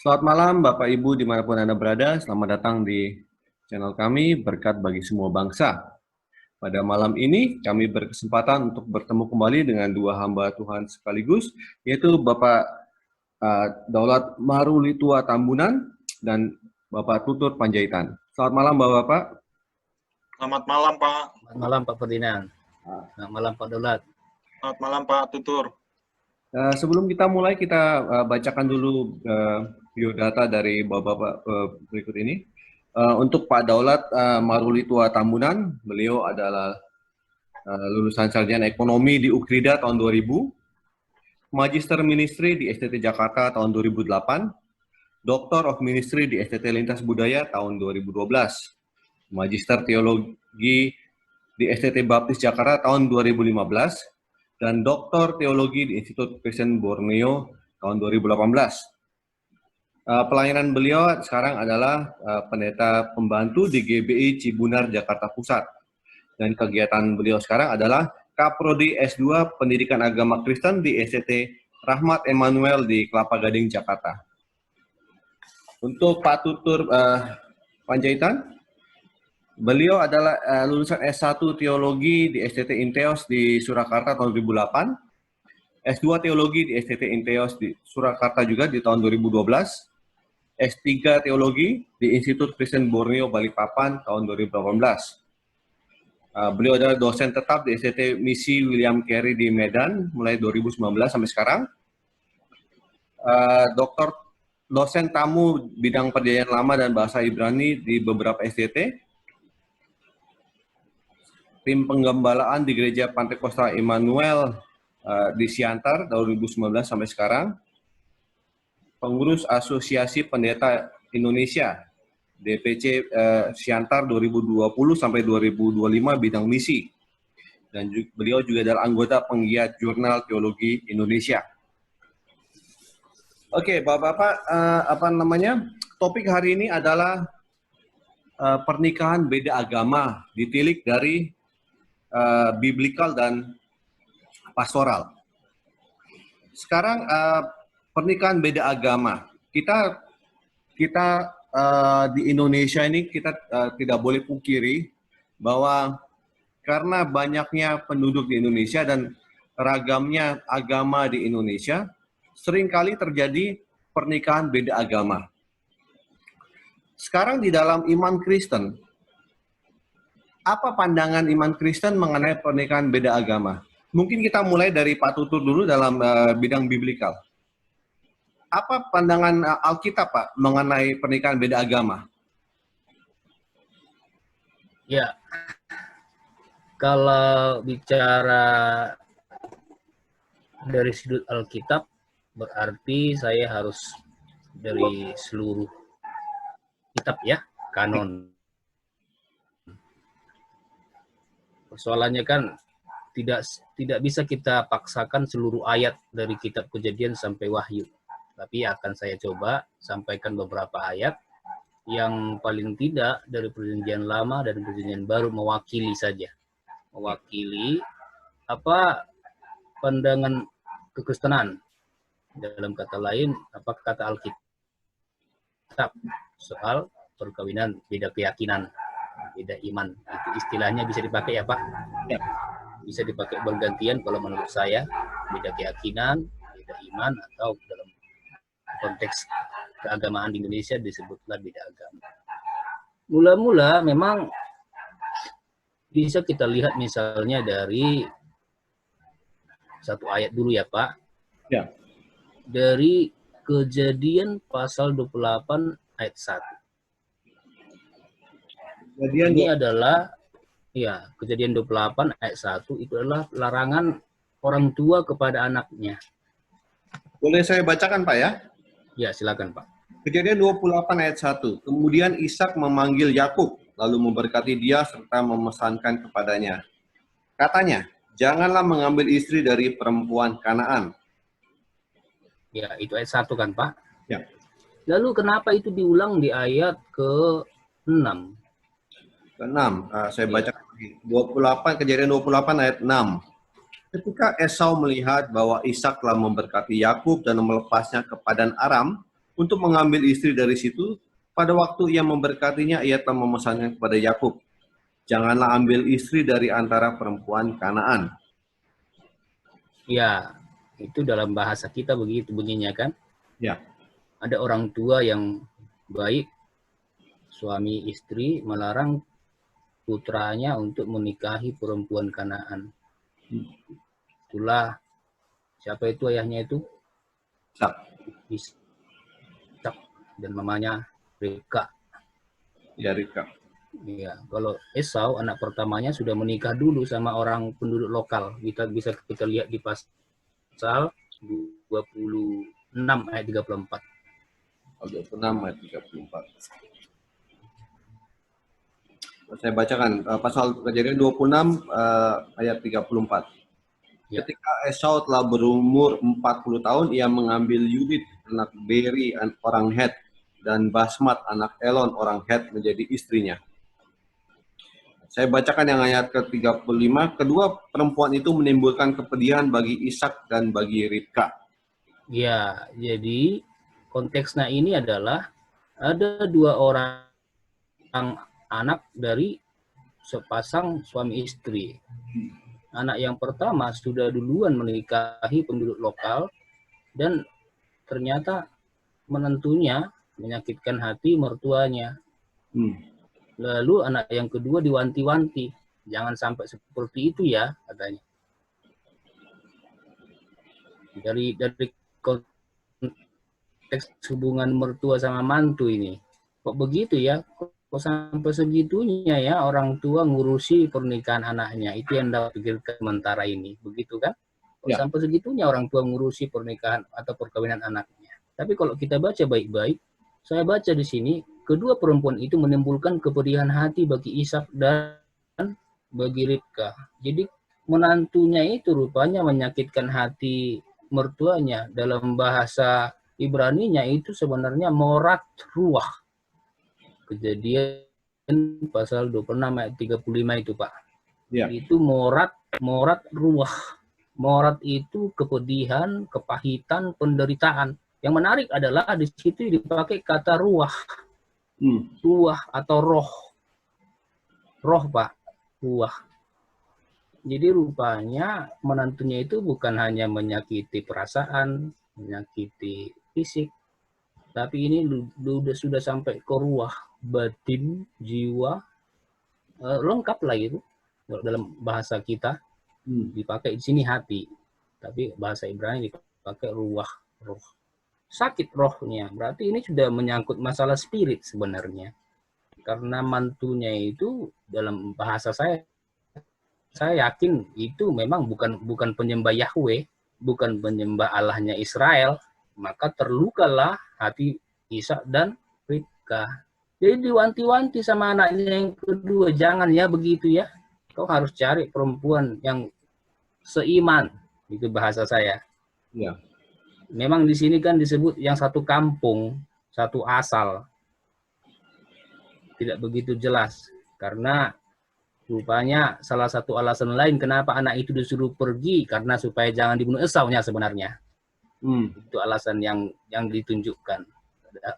Selamat malam Bapak Ibu dimanapun Anda berada, selamat datang di channel kami Berkat Bagi Semua Bangsa. Pada malam ini kami berkesempatan untuk bertemu kembali dengan dua hamba Tuhan sekaligus, yaitu Bapak Daulat Marulitua Tambunan dan Bapak Tutur Panjaitan. Selamat malam Bapak-Bapak. Selamat malam Pak. Selamat malam Pak Ferdinand. Selamat malam Pak Daulat. Selamat malam Pak Tutur. Sebelum kita mulai, kita bacakan dulu biodata dari Bapak-Bapak berikut ini. Untuk Pak Daulat Marulitua Tambunan, beliau adalah lulusan sarjana ekonomi di Ukrida tahun 2000, Magister Ministry di STT Jakarta tahun 2008, Doctor of Ministry di STT Lintas Budaya tahun 2012, Magister Teologi di STT Baptis Jakarta tahun 2015, dan Doktor Teologi di Institut Kristen Borneo tahun 2018. Pelayanan beliau sekarang adalah pendeta pembantu di GBI Cibunar, Jakarta Pusat. Dan kegiatan beliau sekarang adalah Kaprodi S2 Pendidikan Agama Kristen di STT Rahmat Emmanuel di Kelapa Gading, Jakarta. Untuk Pak Tutur Panjaitan, beliau adalah lulusan S1 Teologi di STT Inteos di Surakarta tahun 2008, S2 Teologi di STT Inteos di Surakarta juga di tahun 2012, S3 Teologi di Institut Kristen Borneo Balikpapan tahun 2018. Beliau adalah dosen tetap di STT Misi William Carey di Medan mulai 2019 sampai sekarang. Dosen tamu bidang perjanjian lama dan bahasa Ibrani di beberapa STT. Tim penggembalaan di Gereja Pantekosta Immanuel di Siantar 2019 sampai sekarang. Pengurus Asosiasi Pendeta Indonesia DPC Siantar 2020 sampai 2025 bidang misi, dan beliau juga adalah anggota penggiat Jurnal Teologi Indonesia. Oke, Bapak-bapak, topik hari ini adalah pernikahan beda agama, ditilik dari biblikal dan pastoral. Sekarang pernikahan beda agama, kita di Indonesia ini kita tidak boleh pungkiri bahwa karena banyaknya penduduk di Indonesia dan ragamnya agama di Indonesia, seringkali terjadi pernikahan beda agama. Sekarang di dalam iman Kristen, apa pandangan iman Kristen mengenai pernikahan beda agama? Mungkin kita mulai dari Pak Tutur dulu dalam bidang biblikal. Apa pandangan Alkitab, Pak, mengenai pernikahan beda agama? Ya, kalau bicara dari sudut Alkitab, berarti saya harus dari seluruh kitab ya, kanon. Persoalannya kan tidak bisa kita paksakan seluruh ayat dari kitab Kejadian sampai Wahyu. Tapi akan saya coba sampaikan beberapa ayat yang paling tidak dari Perjanjian Lama dan Perjanjian Baru mewakili saja. Mewakili apa pandangan kekristenan. Dalam kata lain, apa kata Alkitab soal perkawinan beda keyakinan, beda iman. Itu istilahnya bisa dipakai ya Pak? Ya. Bisa dipakai bergantian kalau menurut saya, beda keyakinan, beda iman, atau dalam konteks keagamaan di Indonesia disebutlah beda agama. Mula-mula memang bisa kita lihat misalnya dari satu ayat dulu ya Pak. Ya. Dari Kejadian pasal 28 ayat 1. Ini adalah ya, Kejadian 28 ayat 1 itu adalah larangan orang tua kepada anaknya. Boleh saya bacakan, Pak, ya? Ya, silakan Pak. Kejadian 28 ayat 1. Kemudian Ishak memanggil Yakub, lalu memberkati dia serta memesankan kepadanya. Katanya, janganlah mengambil istri dari perempuan Kanaan. Ya, itu ayat 1 kan Pak? Ya. Lalu kenapa itu diulang di ayat ke-6? Ke-6, saya bacakan lagi. 28, Kejadian 28 ayat 6. Ketika Esau melihat bahwa Ishak telah memberkati Yakub dan melepasnya ke Padan Aram, untuk mengambil istri dari situ. Pada waktu ia memberkatinya, ia telah memesannya kepada Yakub, janganlah ambil istri dari antara perempuan Kanaan. Ya, itu dalam bahasa kita begitu bunyinya kan. Ya, Ada orang tua yang baik, suami istri melarang putranya untuk menikahi perempuan Kanaan. Itulah, siapa itu ayahnya itu? Ishak. Ishak, dan mamanya Ribka. Ya, Ribka. Iya, kalau Esau anak pertamanya sudah menikah dulu sama orang penduduk lokal. Kita bisa lihat di pasal 26 ayat 34. 26 ayat 34. Saya bacakan pasal Kejadian 26 ayat 34. Ya. Ketika Esau telah berumur 40 tahun, ia mengambil Yudit anak Beri orang Het dan Basmat anak Elon orang Het menjadi istrinya. Saya bacakan yang ayat ke-35. Kedua perempuan itu menimbulkan kepedihan bagi Ishak dan bagi Ribka. Ya, jadi konteksnya ini adalah ada dua orang anak dari sepasang suami istri. Anak yang pertama sudah duluan menikahi penduduk lokal dan ternyata menentunya menyakitkan hati mertuanya. Lalu anak yang kedua diwanti-wanti, jangan sampai seperti itu ya, katanya. Dari konteks hubungan mertua sama mantu ini, kok begitu ya? Kok sampai segitunya ya orang tua ngurusi pernikahan anaknya? Itu yang Anda pikirkan sementara ini, begitu kan? Kok Ya. sampai segitunya orang tua ngurusi pernikahan atau perkawinan anaknya? Tapi kalau kita baca baik-baik, saya baca di sini, kedua perempuan itu menimbulkan kepedihan hati bagi Ishak dan bagi Ribka. Jadi menantunya itu rupanya menyakitkan hati mertuanya. Dalam bahasa Ibraninya itu sebenarnya morat ruah. Kejadian pasal 26 ayat 35 itu, Pak. Ya. Itu morat ruah. Morat itu kepedihan, kepahitan, penderitaan. Yang menarik adalah di situ dipakai kata ruah. Ruah atau roh. Roh, Pak. Ruah. Jadi rupanya menantunya itu bukan hanya menyakiti perasaan, menyakiti fisik, tapi ini sudah sampai ke ruah, batin, jiwa, lengkap lah itu. Dalam bahasa kita dipakai di sini hati, tapi bahasa Ibrani dipakai ruah, roh. Sakit rohnya, berarti ini sudah menyangkut masalah spirit sebenarnya. Karena mantunya itu dalam bahasa saya yakin itu memang bukan penyembah Yahweh, bukan penyembah Allahnya Israel, maka terlukalah hati Ishak dan Ribka. Jadi diwanti-wanti sama anaknya yang kedua, jangan ya begitu ya. Kau harus cari perempuan yang seiman, itu bahasa saya. Ya. Memang di sini kan disebut yang satu kampung, satu asal. Tidak begitu jelas, karena rupanya salah satu alasan lain kenapa anak itu disuruh pergi karena supaya jangan dibunuh Esau-nya sebenarnya. Itu alasan yang ditunjukkan.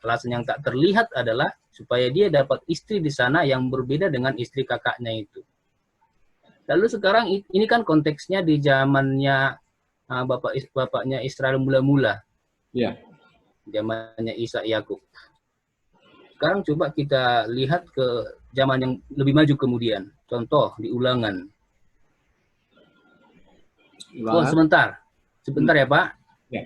Alasan yang tak terlihat adalah supaya dia dapat istri di sana yang berbeda dengan istri kakaknya itu. Lalu sekarang ini kan konteksnya di zamannya bapaknya Israel mula-mula. Ya. Zamannya Ishak Yakub. Sekarang coba kita lihat ke zaman yang lebih maju kemudian. Contoh di Ulangan. Oh, sebentar ya Pak. Ya.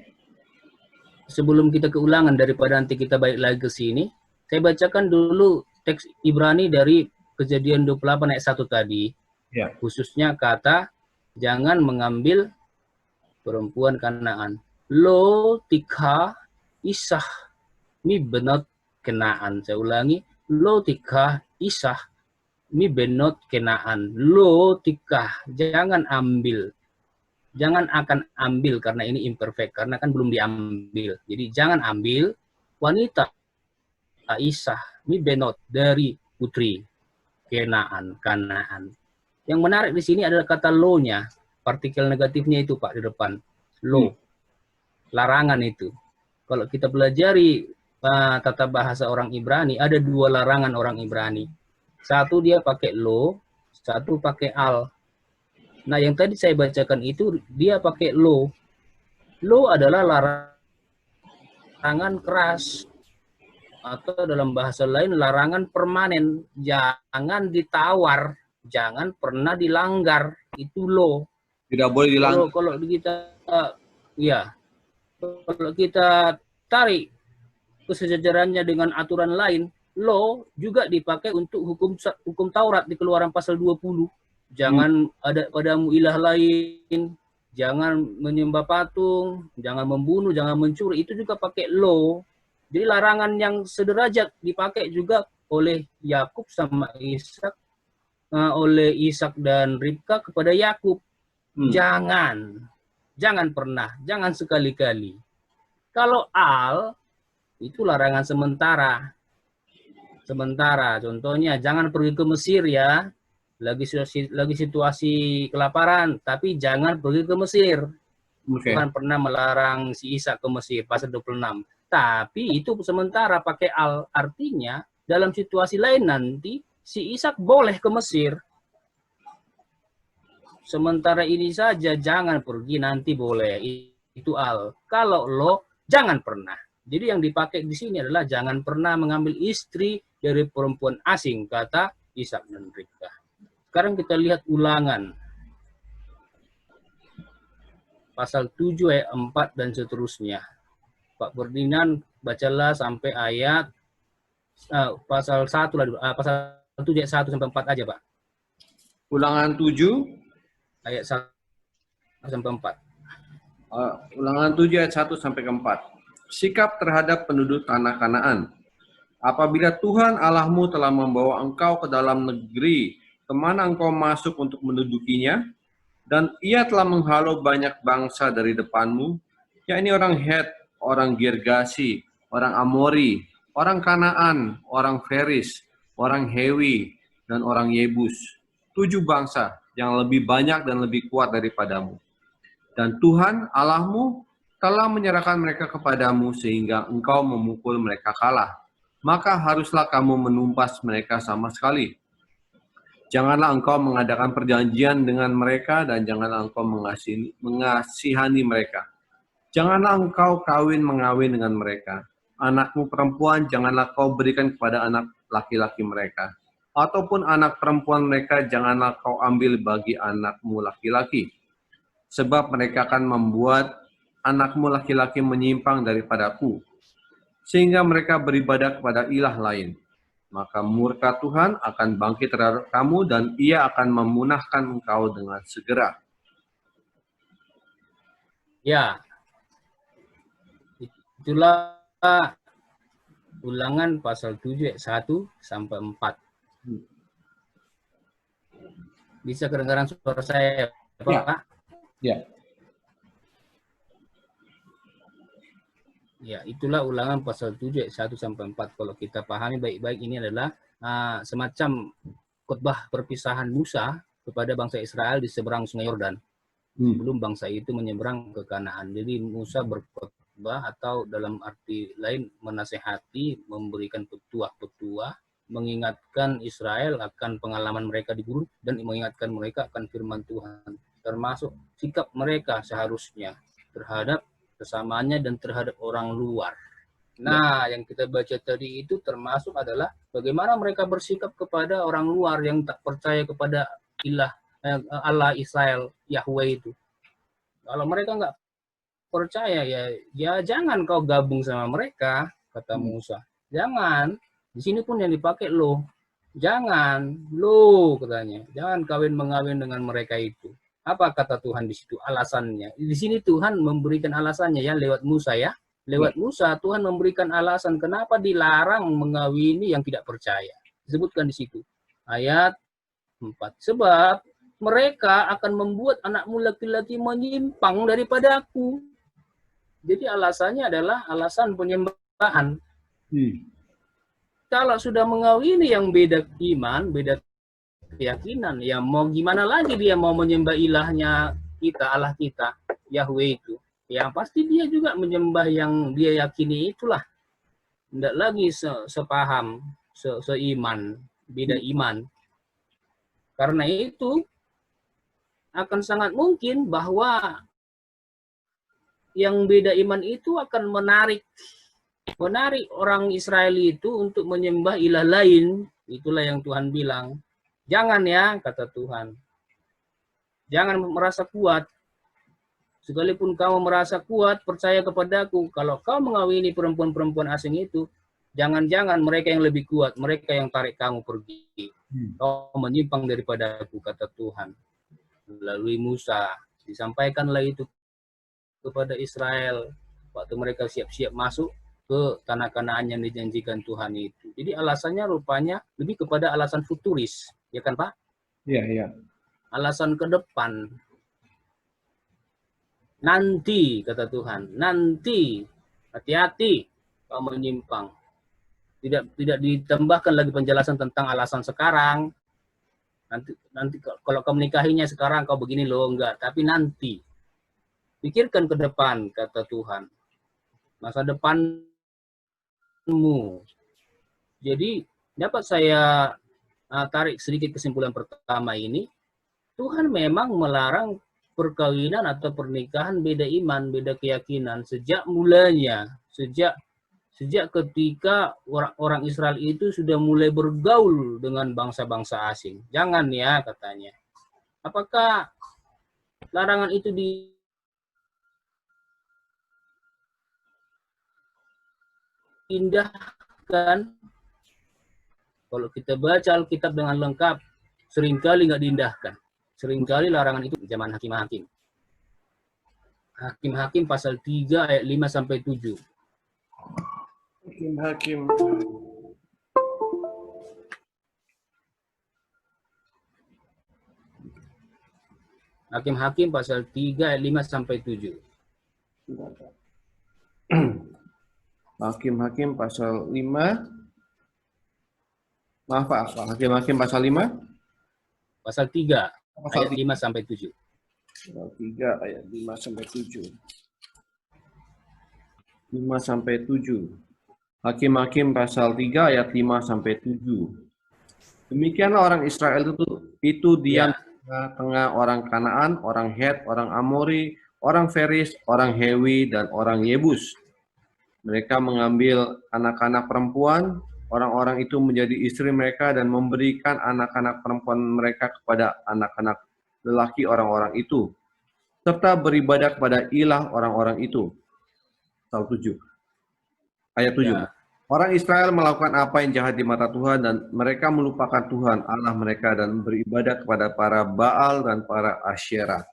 Sebelum kita ke Ulangan, daripada nanti kita balik lagi ke sini, saya bacakan dulu teks Ibrani dari Kejadian 28 ayat 1 tadi. Ya. Khususnya kata jangan mengambil perempuan Kanaan. Lo tikha isah mi benot Kenaan. Saya ulangi, lo tikha isah mi benot Kenaan. Lo tikah, jangan ambil. Jangan akan ambil, karena ini imperfect, karena kan belum diambil. Jadi jangan ambil wanita Aisyah mi benot dari putri Kanaan. Yang menarik di sini adalah kata lo-nya, partikel negatifnya itu Pak di depan. Lo. Larangan itu. Kalau kita pelajari tata bahasa orang Ibrani, ada dua larangan orang Ibrani. Satu dia pakai lo, satu pakai al. Nah, yang tadi saya bacakan itu dia pakai lo. Lo adalah larangan keras, atau dalam bahasa lain larangan permanen. Jangan ditawar, jangan pernah dilanggar. Itu lo. Tidak boleh dilanggar. Kalau kita ya, kalau kita tarik kesejajarannya dengan aturan lain, law juga dipakai untuk hukum Taurat di Keluaran pasal 20. Jangan ada padamu ilah lain, jangan menyembah patung, jangan membunuh, jangan mencuri. Itu juga pakai law. Jadi larangan yang sederajat dipakai juga oleh Yakub sama Ishak, oleh Ishak dan Ribka kepada Yakub. Jangan pernah, jangan sekali-kali. Kalau al itu larangan sementara. Contohnya jangan pergi ke Mesir ya. Lagi situasi kelaparan, tapi jangan pergi ke Mesir. Okay. Tuhan pernah melarang si Ishak ke Mesir, pasal 26. Tapi itu sementara pakai al, artinya dalam situasi lain nanti si Ishak boleh ke Mesir. Sementara ini saja jangan pergi, nanti boleh. Itu al. Kalau lo jangan pernah. Jadi yang dipakai di sini adalah jangan pernah mengambil istri dari perempuan asing, kata Ishak dan Ribka. Sekarang kita lihat Ulangan. Pasal 7 ayat 4 dan seterusnya. Pak Ferdinand bacalah sampai ayat pasal 1 pasal 7 ayat 1 sampai 4 aja, Pak. Ulangan 7 ayat 1 sampai 4. Ulangan 7 ayat 1 sampai 4. Sikap terhadap penduduk tanah Kanaan. Apabila Tuhan Allahmu telah membawa engkau ke dalam negeri kemana engkau masuk untuk mendudukinya, dan ia telah menghalau banyak bangsa dari depanmu, yakni orang Het, orang Girgasi, orang Amori, orang Kanaan, orang Feris, orang Hewi, dan orang Yebus. 7 bangsa yang lebih banyak dan lebih kuat daripadamu. Dan Tuhan Allahmu telah menyerahkan mereka kepadamu sehingga engkau memukul mereka kalah. Maka haruslah kamu menumpas mereka sama sekali. Janganlah engkau mengadakan perjanjian dengan mereka dan janganlah engkau mengasihani mereka. Janganlah engkau mengawin dengan mereka. Anakmu perempuan janganlah kau berikan kepada anak laki-laki mereka. Ataupun anak perempuan mereka janganlah kau ambil bagi anakmu laki-laki. Sebab mereka akan membuat anakmu laki-laki menyimpang daripadaku, sehingga mereka beribadah kepada ilah lain. Maka murka Tuhan akan bangkit terhadap kamu dan ia akan memunahkan engkau dengan segera. Ya, itulah Ulangan pasal 7 ayat 1 sampai 4. Bisa kedengaran suara saya, Pak? Ya. Ya. Ya, itulah Ulangan pasal 7 ayat 1 sampai 4. Kalau kita pahami baik-baik, ini adalah semacam khotbah perpisahan Musa kepada bangsa Israel di seberang Sungai Yordan. Sebelum bangsa itu menyeberang ke Kanaan. Jadi Musa berkhotbah, atau dalam arti lain menasehati, memberikan petuah-petuah, mengingatkan Israel akan pengalaman mereka di gurun dan mengingatkan mereka akan firman Tuhan, termasuk sikap mereka seharusnya terhadap kesamaannya dan terhadap orang luar. Nah, yang kita baca tadi itu termasuk adalah bagaimana mereka bersikap kepada orang luar yang tak percaya kepada Allah Israel, Yahweh itu. Kalau mereka nggak percaya, ya jangan kau gabung sama mereka, kata Musa. Jangan. Di sini pun yang dipakai lo. Jangan, lo katanya. Jangan mengawin dengan mereka itu. Apa kata Tuhan di situ? Alasannya. Di sini Tuhan memberikan alasannya ya lewat Musa ya. Lewat Musa Tuhan memberikan alasan kenapa dilarang mengawini yang tidak percaya. Disebutkan di situ. Ayat 4. Sebab mereka akan membuat anakmu laki-laki menyimpang daripada aku. Jadi alasannya adalah alasan penyembahan. Kalau sudah mengawini yang beda iman, beda keyakinan, ya mau gimana lagi dia mau menyembah ilahnya kita, Allah kita, Yahweh itu. Yang pasti dia juga menyembah yang dia yakini itulah. tidak lagi sepaham, seiman, beda iman. Karena itu akan sangat mungkin bahwa yang beda iman itu akan menarik orang Israel itu untuk menyembah ilah lain. Itulah yang Tuhan bilang. Jangan ya, kata Tuhan. Jangan merasa kuat. Sekalipun kamu merasa kuat, percaya kepadaku. Kalau kau mengawini perempuan-perempuan asing itu, jangan-jangan mereka yang lebih kuat, mereka yang tarik kamu pergi. Kau menyimpang daripadaku, kata Tuhan. Melalui Musa, disampaikanlah itu kepada Israel waktu mereka siap-siap masuk ke tanah Kanaan yang dijanjikan Tuhan itu. Jadi alasannya rupanya lebih kepada alasan futuris, ya kan Pak? Iya, iya. Alasan ke depan. Nanti, kata Tuhan, nanti, hati-hati kau menyimpang. Tidak ditambahkan lagi penjelasan tentang alasan sekarang. Nanti kalau kau menikahinya sekarang kau begini loh, enggak, tapi nanti. Pikirkan ke depan, kata Tuhan. Masa depanmu. Jadi, dapat saya tarik sedikit kesimpulan pertama ini. Tuhan memang melarang perkawinan atau pernikahan beda iman, beda keyakinan. Sejak mulanya, sejak ketika orang Israel itu sudah mulai bergaul dengan bangsa-bangsa asing. Jangan ya, katanya. Apakah larangan itu diindahkan? Kalau kita baca Alkitab dengan lengkap, seringkali nggak diindahkan. Seringkali larangan itu zaman Hakim-Hakim. Hakim-Hakim pasal 3 ayat 5 sampai 7. Hakim-Hakim. Hakim-Hakim pasal 3 ayat 5 sampai 7. Hakim-Hakim pasal 5. Maaf Pak, Hakim-Hakim pasal 5. Pasal 3 Pasal ayat 5 sampai 7. Pasal 3 ayat 5 sampai 7. 5 sampai 7. Hakim-Hakim pasal 3 ayat 5 sampai 7. Demikianlah orang Israel itu diam di tengah orang Kanaan, orang Het, orang Amori, orang Feris, orang Hewi, dan orang Yebus. Mereka mengambil anak-anak perempuan, orang-orang itu menjadi istri mereka dan memberikan anak-anak perempuan mereka kepada anak-anak lelaki orang-orang itu, serta beribadah kepada ilah orang-orang itu. Pasal 7. Ayat 7. Ya. Orang Israel melakukan apa yang jahat di mata Tuhan dan mereka melupakan Tuhan Allah mereka dan beribadah kepada para Baal dan para Asyera.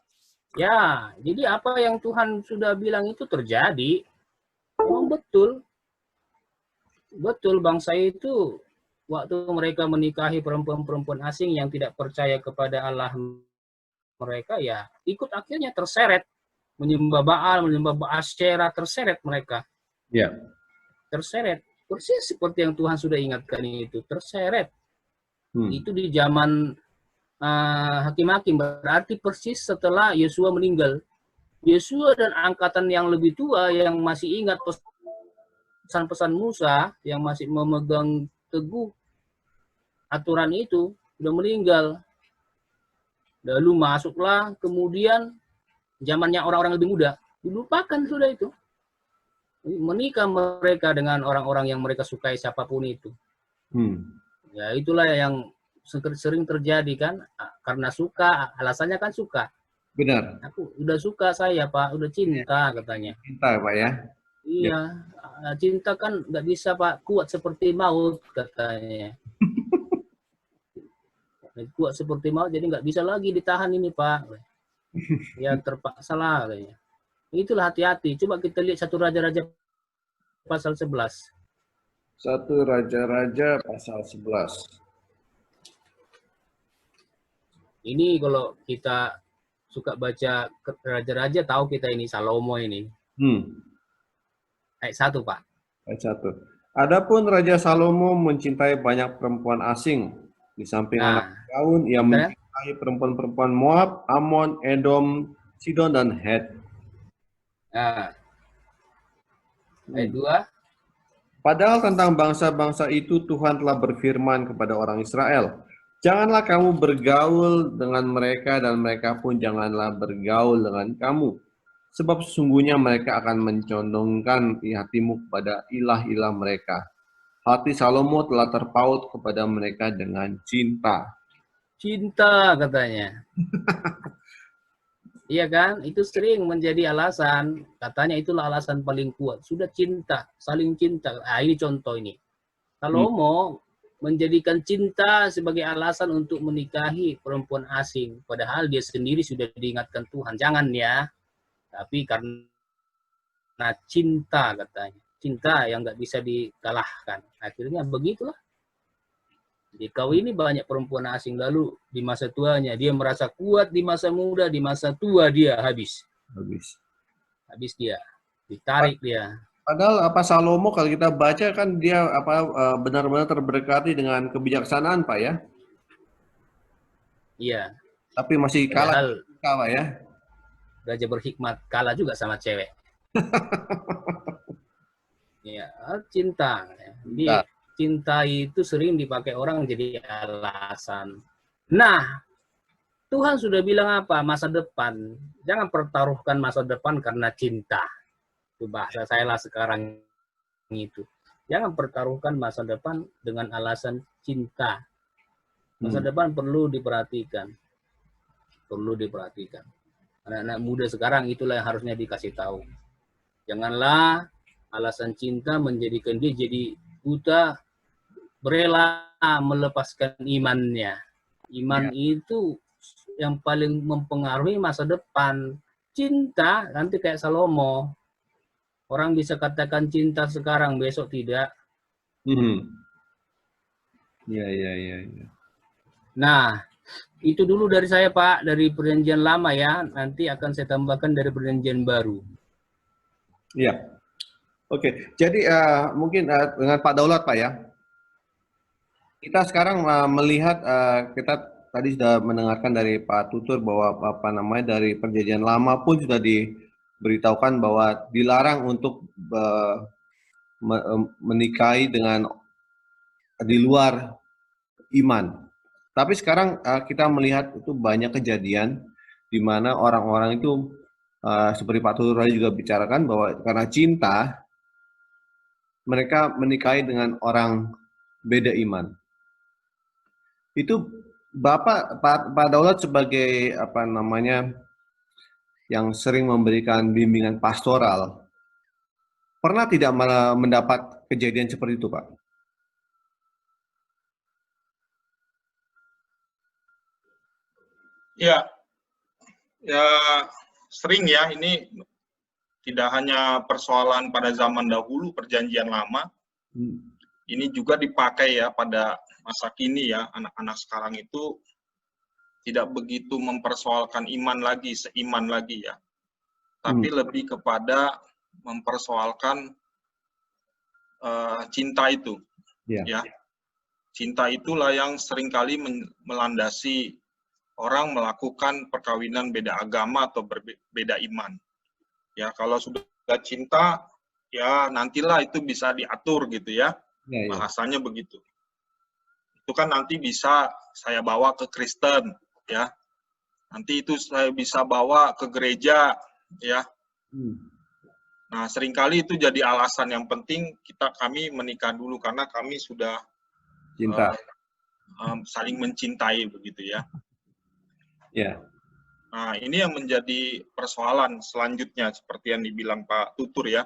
Ya, jadi apa yang Tuhan sudah bilang itu terjadi. Memang betul. Betul, bangsa itu waktu mereka menikahi perempuan-perempuan asing yang tidak percaya kepada Allah mereka, ya ikut akhirnya terseret. Menyembah Baal, menyembah Asyera, terseret mereka. Ya. Terseret. Persis seperti yang Tuhan sudah ingatkan itu, terseret. Itu di zaman Hakim-Hakim, berarti persis setelah Yosua meninggal. Yosua dan angkatan yang lebih tua yang masih ingat pesan-pesan Musa, yang masih memegang teguh aturan itu, sudah meninggal. Lalu masuklah kemudian zamannya orang-orang lebih muda, dilupakan sudah itu. Menikah mereka dengan orang-orang yang mereka sukai siapapun itu. Ya itulah yang sering terjadi kan, karena suka, alasannya kan suka. Benar. Aku udah suka saya Pak, udah cinta katanya. Cinta Pak ya. Iya, cinta kan nggak bisa Pak, kuat seperti maut katanya. Kuat seperti maut, jadi nggak bisa lagi ditahan ini Pak. Ya terpaksa lah katanya. Itulah hati-hati. Coba kita lihat 1 Raja-Raja pasal 11. 1 Raja-Raja pasal 11. Ini kalau kita suka baca Raja-Raja, tahu kita ini Salomo ini. Ayat 1 Pak. Ayat 1. Adapun Raja Salomo mencintai banyak perempuan asing. Di samping anak Firaun, ia mencintai perempuan-perempuan Moab, Amon, Edom, Sidon, dan Het. Ayat 2. Padahal tentang bangsa-bangsa itu Tuhan telah berfirman kepada orang Israel, janganlah kamu bergaul dengan mereka dan mereka pun janganlah bergaul dengan kamu. Sebab sesungguhnya mereka akan mencondongkan hatimu kepada ilah-ilah mereka. Hati Salomo telah terpaut kepada mereka dengan cinta. Cinta katanya. Iya kan? Itu sering menjadi alasan. Katanya itulah alasan paling kuat. Sudah cinta, saling cinta. Ah, ini contoh ini. Salomo menjadikan cinta sebagai alasan untuk menikahi perempuan asing. Padahal dia sendiri sudah diingatkan Tuhan. Jangan ya. Tapi karena cinta katanya. Cinta yang nggak bisa dikalahkan. Akhirnya begitulah. Di kau ini banyak perempuan asing, lalu di masa tuanya dia merasa kuat, di masa muda, di masa tua dia habis dia, ditarik dia. Padahal Salomo kalau kita baca kan dia benar-benar terberkati dengan kebijaksanaan Pak ya. Iya. Tapi masih kalah Pak ya. Raja berhikmat kalah juga sama cewek. Iya, cinta. Cinta itu sering dipakai orang jadi alasan. Nah, Tuhan sudah bilang apa? Masa depan. Jangan pertaruhkan masa depan karena cinta. Itu bahasa saya lah sekarang itu. Jangan pertaruhkan masa depan dengan alasan cinta. Masa depan perlu diperhatikan. Perlu diperhatikan. Anak-anak muda sekarang itulah yang harusnya dikasih tahu. Janganlah alasan cinta menjadikan dia jadi buta, berela melepaskan imannya. Iman itu yang paling mempengaruhi masa depan. Cinta nanti kayak Salomo. Orang bisa katakan cinta sekarang, besok tidak. Iya. Nah, itu dulu dari saya Pak, dari perjanjian lama ya. Nanti akan saya tambahkan dari perjanjian baru. Iya. Oke, jadi mungkin dengan Pak Daulat Pak ya. Kita sekarang melihat kita tadi sudah mendengarkan dari Pak Tutur bahwa dari perjanjian lama pun sudah diberitahukan bahwa dilarang untuk menikahi dengan di luar iman. Tapi sekarang kita melihat itu banyak kejadian di mana orang-orang itu seperti Pak Tutur tadi juga bicarakan bahwa karena cinta mereka menikahi dengan orang beda iman. Itu Bapak Pak Daulat sebagai yang sering memberikan bimbingan pastoral, pernah tidak mendapat kejadian seperti itu, Pak? Ya, sering ya. Ini tidak hanya persoalan pada zaman dahulu, perjanjian lama. Ini juga dipakai ya pada masa kini ya. Anak-anak sekarang itu tidak begitu mempersoalkan iman lagi, seiman lagi ya. Tapi lebih kepada mempersoalkan cinta itu. Ya. Cinta itulah yang seringkali melandasi orang melakukan perkawinan beda agama atau berbeda iman. Ya, kalau sudah cinta, ya nantilah itu bisa diatur gitu ya. Bahasanya begitu. Itu kan nanti bisa saya bawa ke Kristen, ya. Nanti itu saya bisa bawa ke gereja, ya. Nah, seringkali itu jadi alasan. Yang penting kami menikah dulu karena kami sudah cinta, saling mencintai begitu ya. Ya. Nah, ini yang menjadi persoalan selanjutnya seperti yang dibilang Pak Tutur ya.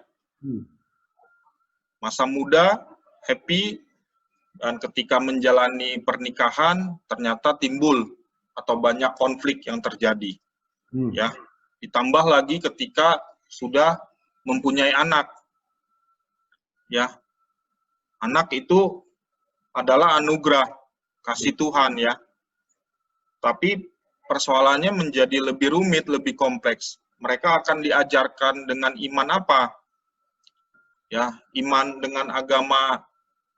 Masa muda, happy, dan ketika menjalani pernikahan ternyata timbul atau banyak konflik yang terjadi. Ya, ditambah lagi ketika sudah mempunyai anak. Ya. Anak itu adalah anugerah kasih Tuhan ya. Tapi persoalannya menjadi lebih rumit, lebih kompleks. Mereka akan diajarkan dengan iman apa? Ya, iman dengan agama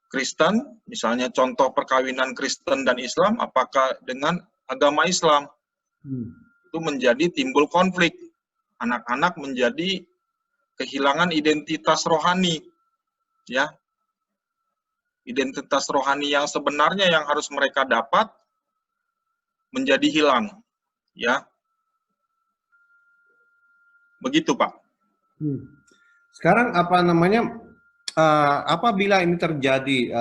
Kristen, misalnya contoh perkawinan Kristen dan Islam, apakah dengan agama Islam? Itu menjadi timbul konflik. Anak-anak menjadi kehilangan identitas rohani. Ya, identitas rohani yang sebenarnya yang harus mereka dapat menjadi hilang, ya. Begitu, Pak. Sekarang apa namanya, apabila ini terjadi,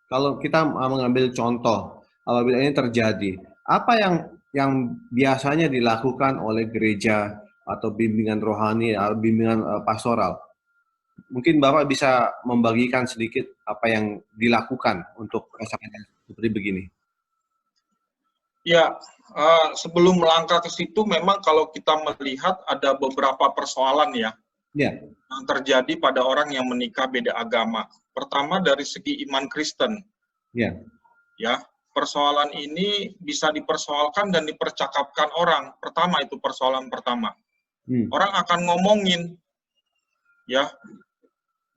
kalau kita mengambil contoh, apabila ini terjadi, apa yang biasanya dilakukan oleh gereja atau bimbingan rohani, bimbingan pastoral? Mungkin Bapak bisa membagikan sedikit apa yang dilakukan untuk pasangan seperti begini. Ya, sebelum melangkah ke situ, memang kalau kita melihat ada beberapa persoalan ya, yang terjadi pada orang yang menikah beda agama. Pertama dari segi iman Kristen. Ya, persoalan ini bisa dipersoalkan dan dipercakapkan orang. Pertama itu persoalan pertama. Orang akan ngomongin, ya,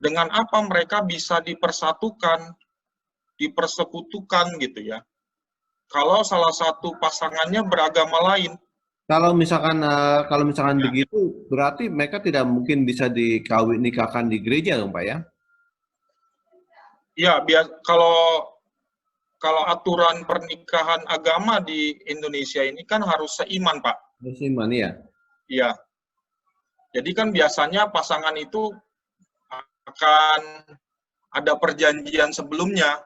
dengan apa mereka bisa dipersatukan, dipersekutukan gitu ya. Kalau salah satu pasangannya beragama lain. Kalau misalkan begitu, berarti mereka tidak mungkin bisa nikahkan di gereja dong, Pak ya? Ya, kalau aturan pernikahan agama di Indonesia ini kan harus seiman, Pak. Seiman, ya. Iya. Jadi kan biasanya pasangan itu akan ada perjanjian sebelumnya.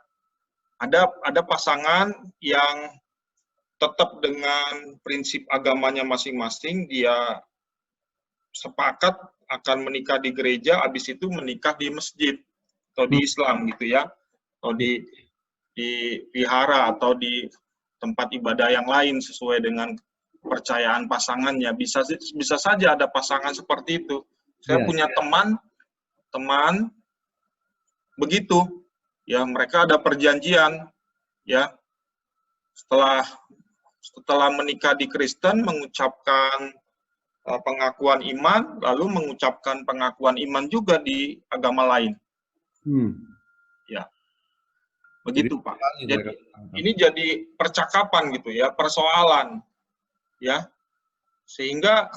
Ada pasangan yang tetap dengan prinsip agamanya masing-masing, dia sepakat akan menikah di gereja, habis itu menikah di masjid atau di Islam gitu ya, atau di vihara atau di tempat ibadah yang lain sesuai dengan kepercayaan pasangannya. Bisa saja ada pasangan seperti itu. Saya punya teman begitu. Ya, mereka ada perjanjian, ya. Setelah menikah di Kristen, mengucapkan pengakuan iman, lalu mengucapkan pengakuan iman juga di agama lain. Ya, begitu Pak. Jadi ini jadi percakapan gitu ya, persoalan, ya, sehingga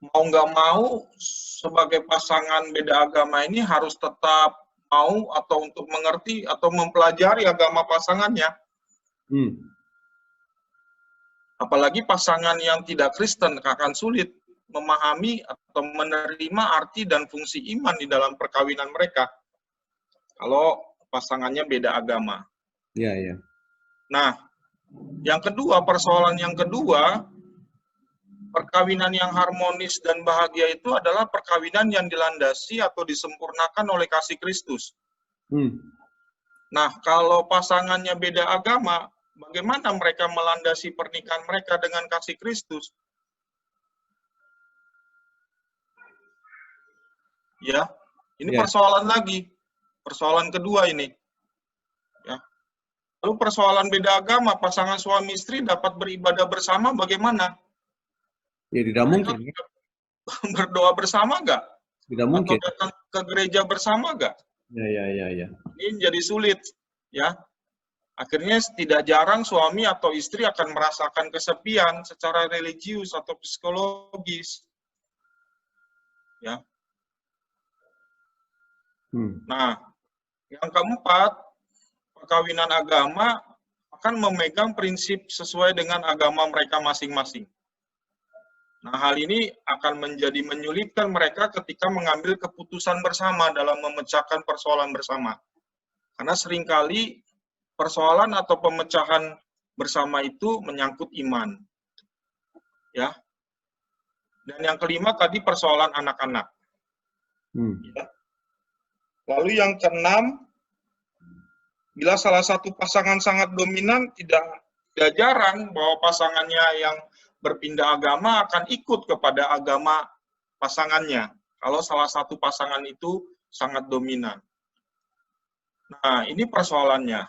mau nggak mau sebagai pasangan beda agama ini harus tetap mau atau untuk mengerti atau mempelajari agama pasangannya. Apalagi pasangan yang tidak Kristen akan sulit memahami atau menerima arti dan fungsi iman di dalam perkawinan mereka kalau pasangannya beda agama. Iya. Nah, yang kedua, persoalan yang kedua, perkawinan yang harmonis dan bahagia itu adalah perkawinan yang dilandasi atau disempurnakan oleh kasih Kristus. Nah, kalau pasangannya beda agama, bagaimana mereka melandasi pernikahan mereka dengan kasih Kristus? Ya, ini persoalan lagi. Persoalan kedua ini. Ya. Lalu persoalan beda agama, pasangan suami istri dapat beribadah bersama bagaimana? Ya, tidak mungkin. Berdoa bersama nggak? Tidak mungkin. Atau datang ke gereja bersama nggak? Ya. Ini jadi sulit, ya. Akhirnya tidak jarang suami atau istri akan merasakan kesepian secara religius atau psikologis. Ya. Nah, yang keempat, perkawinan agama akan memegang prinsip sesuai dengan agama mereka masing-masing. Nah, hal ini akan menjadi menyulitkan mereka ketika mengambil keputusan bersama dalam memecahkan persoalan bersama. Karena seringkali persoalan atau pemecahan bersama itu menyangkut iman. Ya. Dan yang kelima tadi persoalan anak-anak. Ya. Lalu yang keenam, bila salah satu pasangan sangat dominan, tidak jarang bahwa pasangannya yang berpindah agama akan ikut kepada agama pasangannya kalau salah satu pasangan itu sangat dominan. Nah, ini persoalannya.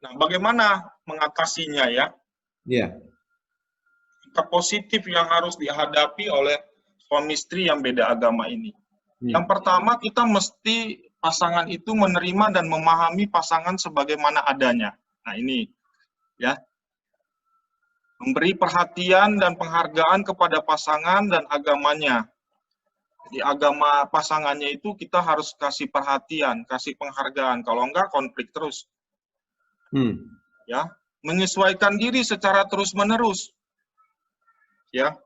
Nah, bagaimana mengatasinya ya? Sikap positif yang harus dihadapi oleh suami istri yang beda agama ini. Yang pertama, kita mesti pasangan itu menerima dan memahami pasangan sebagaimana adanya. Nah, ini ya. Memberi perhatian dan penghargaan kepada pasangan dan agamanya. Di agama pasangannya itu kita harus kasih perhatian, kasih penghargaan. Kalau enggak konflik terus. Ya, menyesuaikan diri secara terus-menerus. Ya.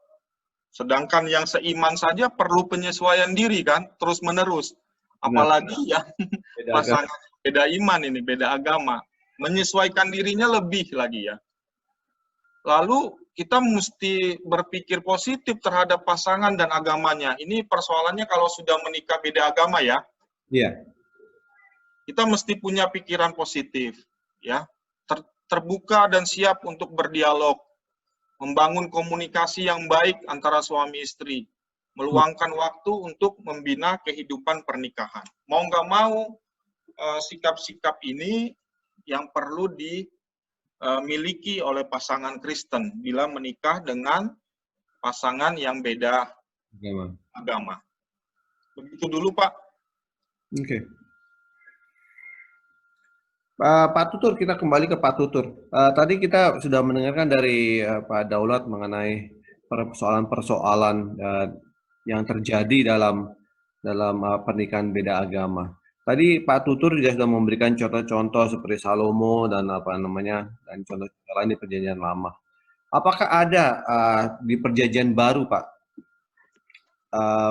Sedangkan yang seiman saja perlu penyesuaian diri kan, terus-menerus. Apalagi ya pasangan beda iman ini, beda agama. Menyesuaikan dirinya lebih lagi ya. Lalu kita mesti berpikir positif terhadap pasangan dan agamanya. Ini persoalannya kalau sudah menikah beda agama ya. Iya. Kita mesti punya pikiran positif, ya. Terbuka dan siap untuk berdialog, membangun komunikasi yang baik antara suami istri, meluangkan waktu untuk membina kehidupan pernikahan. Mau nggak mau, sikap-sikap ini yang perlu dimiliki oleh pasangan Kristen bila menikah dengan pasangan yang beda agama. Begitu dulu, Pak. Oke. Pak Tutur, kita kembali ke Pak Tutur. Tadi kita sudah mendengarkan dari Pak Daulat mengenai persoalan-persoalan yang terjadi dalam pernikahan beda agama. Tadi Pak Tutur juga sudah memberikan contoh-contoh seperti Salomo dan dan contoh-contoh lain di Perjanjian Lama. Apakah ada di Perjanjian Baru, Pak,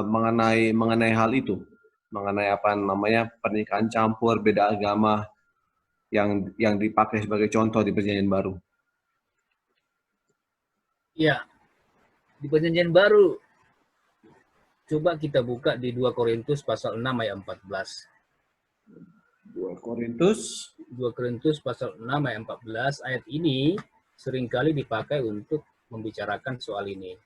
mengenai hal itu, mengenai pernikahan campur beda agama yang dipakai sebagai contoh di Perjanjian Baru? Ya, di Perjanjian Baru coba kita buka di 2 Korintus pasal 6 ayat 14. 2 Korintus pasal 6 ayat 14, ayat ini seringkali dipakai untuk membicarakan soal ini.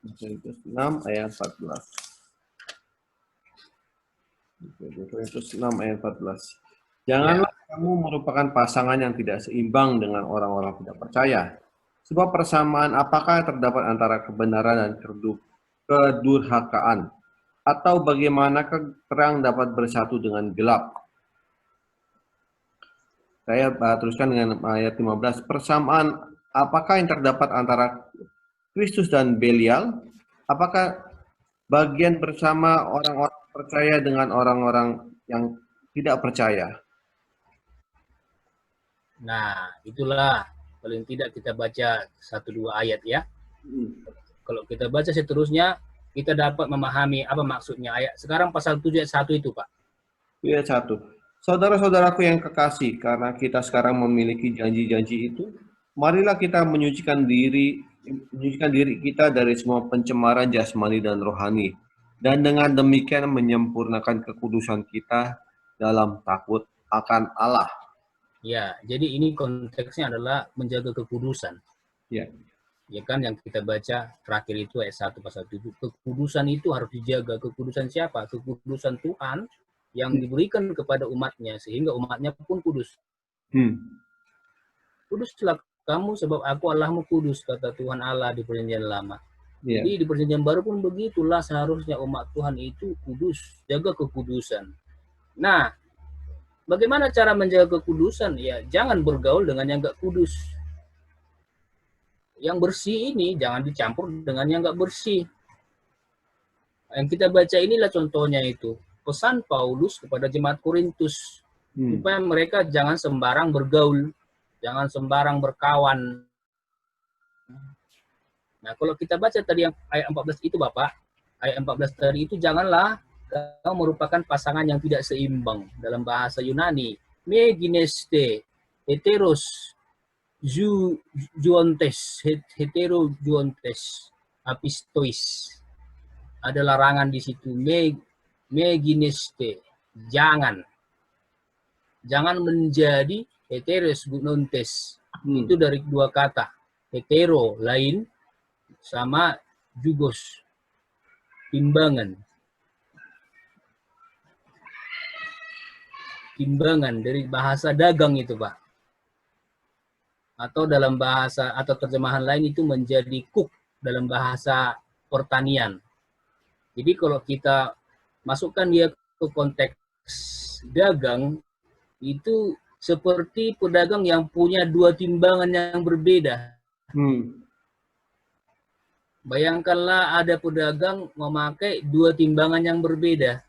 2 Korintus 6 ayat 14. 2 Korintus 6 ayat 14. Janganlah kamu merupakan pasangan yang tidak seimbang dengan orang-orang tidak percaya. Sebab persamaan apakah terdapat antara kebenaran dan kedurhakaan? Atau bagaimanakah terang dapat bersatu dengan gelap? Saya teruskan dengan ayat 15. Persamaan apakah yang terdapat antara Kristus dan Belial? Apakah bagian bersama orang-orang percaya dengan orang-orang yang tidak percaya? Nah, itulah paling tidak kita baca 1-2 ayat ya. Kalau kita baca seterusnya, kita dapat memahami apa maksudnya ayat. Sekarang pasal 7 ayat 1 itu, Pak. Ayat 1. Saudara-saudaraku yang kekasih, karena kita sekarang memiliki janji-janji itu, marilah kita menyucikan diri kita dari semua pencemaran jasmani dan rohani, dan dengan demikian menyempurnakan kekudusan kita dalam takut akan Allah. Ya, jadi ini konteksnya adalah menjaga kekudusan. Ya. Ya kan, yang kita baca terakhir itu ayat 1 pasal 7. Kekudusan itu harus dijaga. Kekudusan siapa? Kekudusan Tuhan yang diberikan kepada umatnya, sehingga umatnya pun kudus. Kuduslah kamu sebab aku Allahmu kudus, kata Tuhan Allah di Perjanjian Lama. Jadi di Perjanjian Baru pun begitulah, seharusnya umat Tuhan itu kudus, jaga kekudusan. Nah, bagaimana cara menjaga kekudusan? Ya, jangan bergaul dengan yang nggak kudus. Yang bersih ini jangan dicampur dengan yang nggak bersih. Yang kita baca inilah contohnya itu. Pesan Paulus kepada jemaat Korintus. Supaya mereka jangan sembarang bergaul. Jangan sembarang berkawan. Nah, kalau kita baca tadi yang ayat 14 itu, Bapak. Ayat 14 tadi itu, janganlah kau merupakan pasangan yang tidak seimbang. Dalam bahasa Yunani. Me gineste, heteros, juontes, hetero juontes, apistois. Ada larangan di situ. Me gineste, jangan menjadi heteros gunontes. Itu dari 2 kata. Hetero lain sama jugos, timbangan. Timbangan dari bahasa dagang itu, Pak. Atau dalam bahasa atau terjemahan lain itu menjadi cook dalam bahasa pertanian. Jadi kalau kita masukkan dia ke konteks dagang, itu seperti pedagang yang punya 2 timbangan yang berbeda. Bayangkanlah ada pedagang memakai 2 timbangan yang berbeda.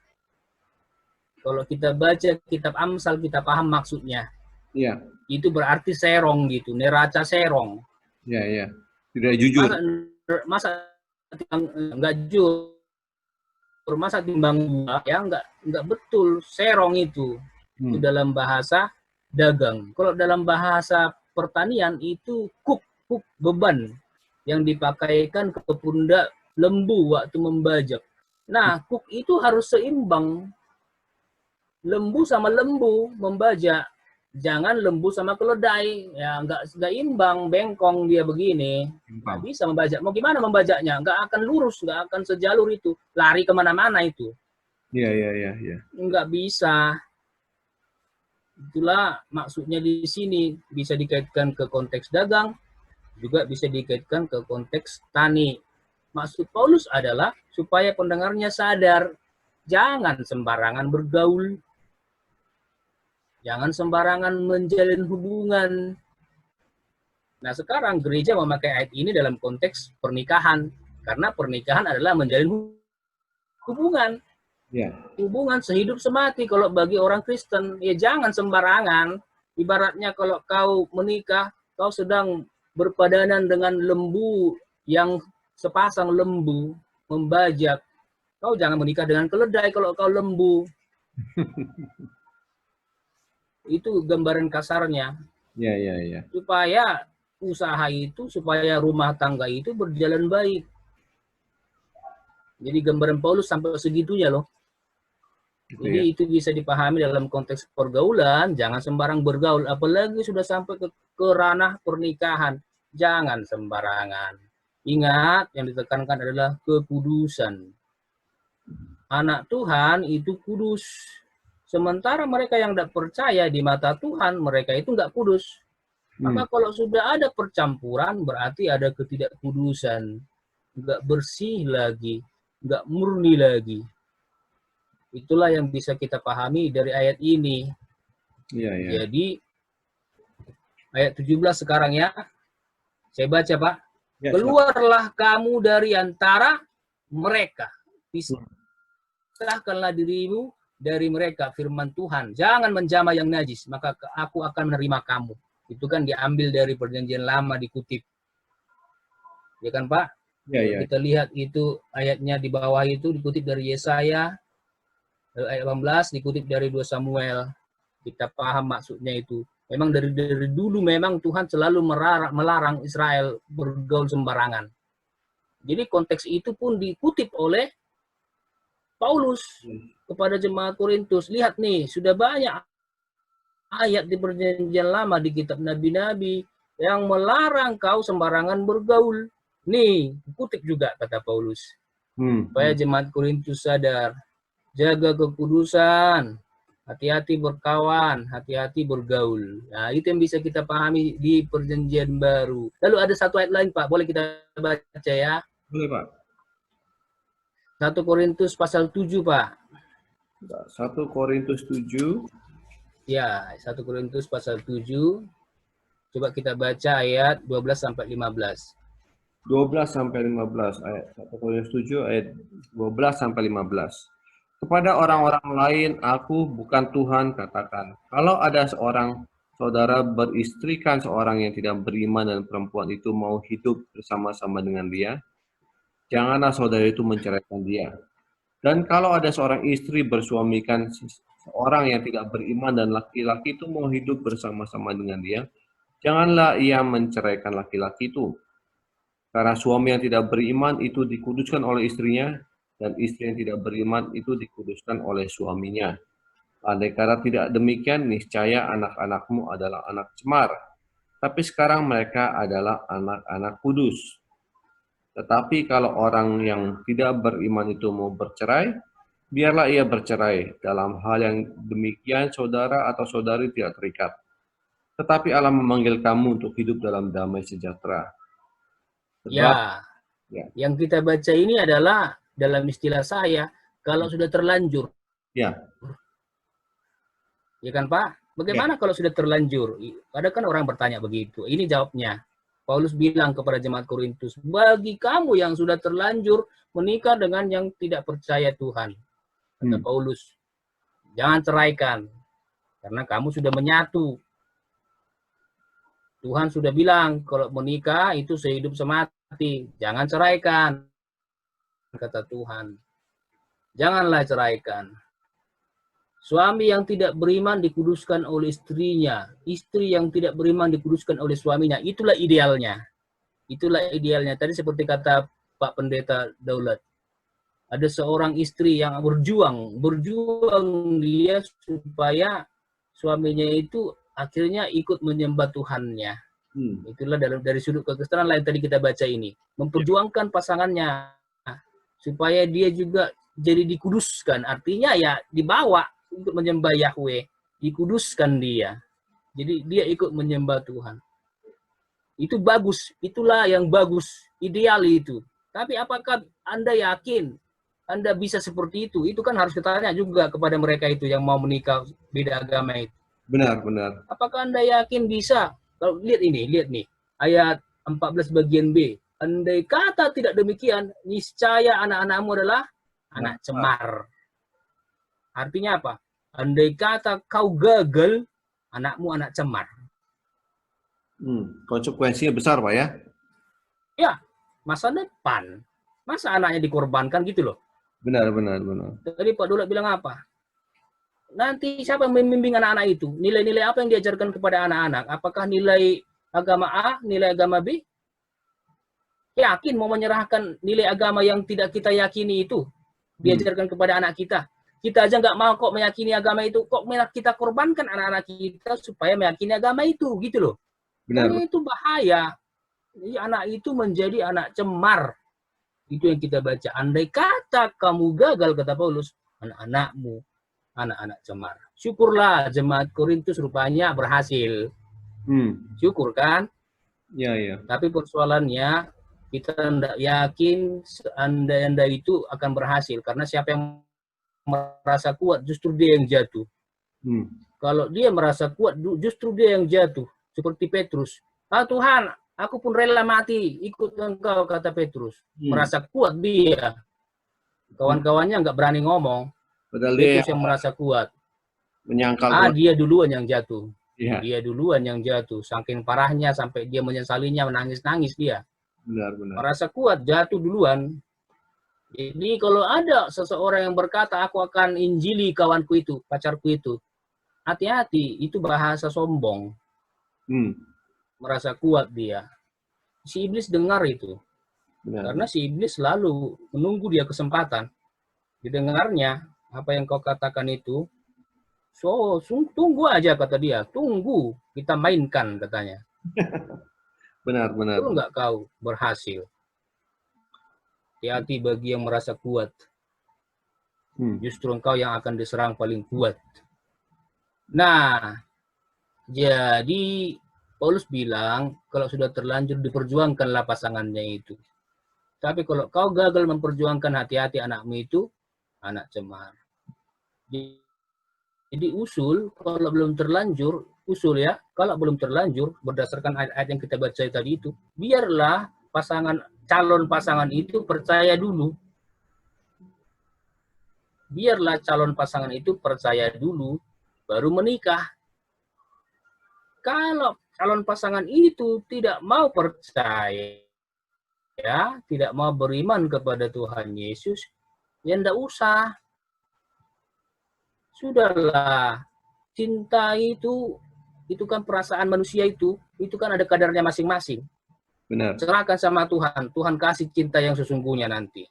Kalau kita baca kitab Amsal, kita paham maksudnya. Iya. Itu berarti serong gitu, neraca serong. Iya, iya. Tidak jujur. Masa enggak jujur, masa timbang dua, ya enggak betul, serong itu. Itu dalam bahasa dagang. Kalau dalam bahasa pertanian itu kuk beban yang dipakaikan ke pundak lembu waktu membajak. Nah, kuk itu harus seimbang. Lembu sama lembu membajak. Jangan lembu sama keledai. Ya, nggak imbang, bengkong dia begini. Nggak bisa membajak. Mau gimana membajaknya? Nggak akan lurus, nggak akan sejalur itu. Lari kemana-mana itu. Iya, iya, iya, iya. Nggak bisa. Itulah maksudnya di sini. Bisa dikaitkan ke konteks dagang, juga bisa dikaitkan ke konteks tani. Maksud Paulus adalah supaya pendengarnya sadar, jangan sembarangan bergaul, jangan sembarangan menjalin hubungan. Nah, sekarang gereja memakai ayat ini dalam konteks pernikahan, karena pernikahan adalah menjalin hubungan. Ya. Hubungan sehidup semati kalau bagi orang Kristen. Ya jangan sembarangan. Ibaratnya kalau kau menikah, kau sedang berpadanan dengan lembu yang sepasang lembu membajak. Kau jangan menikah dengan keledai kalau kau lembu. Itu gambaran kasarnya. Ya, ya, ya. Supaya usaha itu, supaya rumah tangga itu berjalan baik. Jadi gambaran Paulus sampai segitunya loh. Jadi itu bisa dipahami dalam konteks pergaulan, jangan sembarang bergaul, apalagi sudah sampai ke ranah pernikahan. Jangan sembarangan. Ingat, yang ditekankan adalah kekudusan. Anak Tuhan itu kudus. Sementara mereka yang tidak percaya di mata Tuhan, mereka itu nggak kudus. Maka kalau sudah ada percampuran, berarti ada ketidakkudusan. Nggak bersih lagi, nggak murni lagi. Itulah yang bisa kita pahami dari ayat ini. Ya, ya. Jadi, ayat 17 sekarang ya. Saya baca, Pak. Ya, keluarlah kamu dari antara mereka. Pisahkanlah dirimu dari mereka, firman Tuhan. Jangan menjamah yang najis, maka aku akan menerima kamu. Itu kan diambil dari perjanjian lama, dikutip. Ya kan, Pak? Ya, ya. Kita lihat itu ayatnya di bawah itu dikutip dari Yesaya. Ayat 18 dikutip dari 2 Samuel. Kita paham maksudnya itu. Memang dari dulu memang Tuhan selalu melarang Israel bergaul sembarangan. Jadi konteks itu pun dikutip oleh Paulus kepada jemaat Korintus. Lihat nih, sudah banyak ayat di perjanjian lama di kitab nabi-nabi yang melarang kau sembarangan bergaul. Nih, kutip juga kata Paulus. Supaya jemaat Korintus sadar. Jaga kekudusan, hati-hati berkawan, hati-hati bergaul. Nah, itu yang bisa kita pahami di perjanjian baru. Lalu ada satu ayat lain, Pak. Boleh kita baca ya? Boleh, Pak. 1 Korintus pasal 7, Pak. 1 Korintus 7. Ya, 1 Korintus pasal 7. Coba kita baca ayat 12 sampai 15. 12 sampai 15 ayat 1 Korintus 7 ayat 12 sampai 15. Kepada orang-orang lain, aku bukan Tuhan, katakan. Kalau ada seorang saudara beristrikan seorang yang tidak beriman dan perempuan itu mau hidup bersama-sama dengan dia, janganlah saudara itu menceraikan dia. Dan kalau ada seorang istri bersuamikan seorang yang tidak beriman dan laki-laki itu mau hidup bersama-sama dengan dia, janganlah ia menceraikan laki-laki itu. Karena suami yang tidak beriman itu dikuduskan oleh istrinya, dan istri yang tidak beriman itu dikuduskan oleh suaminya. Andai kata tidak demikian, niscaya anak-anakmu adalah anak cemar. Tapi sekarang mereka adalah anak-anak kudus. Tetapi kalau orang yang tidak beriman itu mau bercerai, biarlah ia bercerai. Dalam hal yang demikian, saudara atau saudari tidak terikat. Tetapi Allah memanggil kamu untuk hidup dalam damai sejahtera. Ya, yang kita baca ini adalah dalam istilah saya, kalau sudah terlanjur. Ya. Ya kan, Pak? Bagaimana kalau sudah terlanjur? Ada kan orang bertanya begitu. Ini jawabnya. Paulus bilang kepada jemaat Korintus, bagi kamu yang sudah terlanjur menikah dengan yang tidak percaya Tuhan, kata Paulus, jangan ceraikan, karena kamu sudah menyatu. Tuhan sudah bilang, kalau menikah itu sehidup semati, jangan ceraikan, kata Tuhan. Janganlah ceraikan. Suami yang tidak beriman dikuduskan oleh istrinya. Istri yang tidak beriman dikuduskan oleh suaminya. Itulah idealnya. Itulah idealnya. Tadi seperti kata Pak Pendeta Daulat. Ada seorang istri yang berjuang dia supaya suaminya itu akhirnya ikut menyembah Tuhannya. Itulah dari sudut kekristenan lain tadi kita baca ini. Memperjuangkan pasangannya supaya dia juga jadi dikuduskan. Artinya ya dibawa untuk menyembah Yahweh, dikuduskan dia. Jadi dia ikut menyembah Tuhan. Itu bagus, itulah yang bagus, ideal itu. Tapi apakah Anda yakin Anda bisa seperti itu? Itu kan harus ditanya juga kepada mereka itu yang mau menikah beda agama itu. Benar, benar. Apakah Anda yakin bisa? Kalau lihat nih, ayat 14 bagian B. Andai kata tidak demikian, niscaya anak-anakmu adalah anak cemar. Artinya apa? Andai kata kau gagal, anakmu anak cemar. Konsekuensinya besar, Pak ya? Ya, masa depan. Masa anaknya dikorbankan gitu loh. Benar. Tadi Pak Daulat bilang apa? Nanti siapa yang membimbing anak-anak itu? Nilai-nilai apa yang diajarkan kepada anak-anak? Apakah nilai agama A, nilai agama B? Yakin mau menyerahkan nilai agama yang tidak kita yakini itu diajarkan kepada anak kita? Kita aja nggak mau kok meyakini agama itu, kok kita korbankan anak-anak kita supaya meyakini agama itu, gitu loh. Benar. Itu bahaya. Jadi anak itu menjadi anak cemar. Itu yang kita baca. Andai kata kamu gagal, kata Paulus, anak-anakmu anak-anak cemar. Syukurlah jemaat Korintus rupanya berhasil. Syukur kan? Ya. Tapi persoalannya kita tidak yakin anda itu akan berhasil. Karena siapa yang merasa kuat justru dia yang jatuh. Kalau dia merasa kuat justru dia yang jatuh. Seperti Petrus. Tuhan, aku pun rela mati ikut engkau, kata Petrus. Merasa kuat dia. Kawan-kawannya nggak berani ngomong. Padahal Petrus yang merasa kuat. Menyangkal. Dia duluan yang jatuh. Ya. Dia duluan yang jatuh. Saking parahnya sampai dia menyesalinya, menangis-nangis dia. Benar. Merasa kuat, jatuh duluan. Jadi kalau ada seseorang yang berkata, aku akan injili kawanku itu, pacarku itu, hati-hati, itu bahasa sombong. Merasa kuat dia. Si iblis dengar itu. Benar. Karena si iblis selalu menunggu dia kesempatan. Didengarnya, apa yang kau katakan itu, tunggu aja, kata dia. Tunggu, kita mainkan, katanya. Benar. Betul nggak kau berhasil? Hati-hati bagi yang merasa kuat. Justru engkau yang akan diserang paling kuat. Nah, jadi Paulus bilang, kalau sudah terlanjur diperjuangkanlah pasangannya itu. Tapi kalau kau gagal memperjuangkan, hati-hati anakmu itu anak cemar. Jadi kalau belum terlanjur, kalau belum terlanjur, berdasarkan ayat-ayat yang kita baca tadi itu, biarlah calon pasangan itu percaya dulu. Biarlah calon pasangan itu percaya dulu, baru menikah. Kalau calon pasangan itu tidak mau percaya, tidak mau beriman kepada Tuhan Yesus, ya enggak usah. Sudahlah, cinta itu kan perasaan manusia itu kan ada kadarnya masing-masing. Benar. Serahkan sama Tuhan. Tuhan kasih cinta yang sesungguhnya nanti.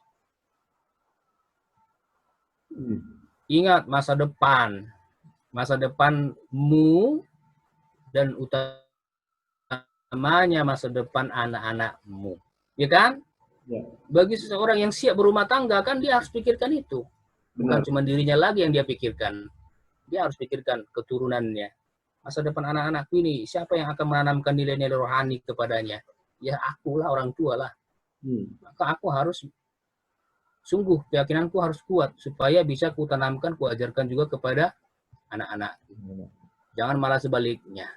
Ingat masa depanmu dan utamanya masa depan anak-anakmu. Ya kan? Ya. Bagi seseorang yang siap berumah tangga kan dia harus pikirkan itu. Bukan cuma dirinya lagi yang dia pikirkan. Dia harus pikirkan keturunannya. Masa depan anak-anakku ini, siapa yang akan menanamkan nilai-nilai rohani kepadanya? Ya akulah, orang tua lah. Maka aku harus sungguh, keyakinanku harus kuat supaya bisa kutanamkan, kuajarkan juga kepada anak-anak. Jangan malah sebaliknya.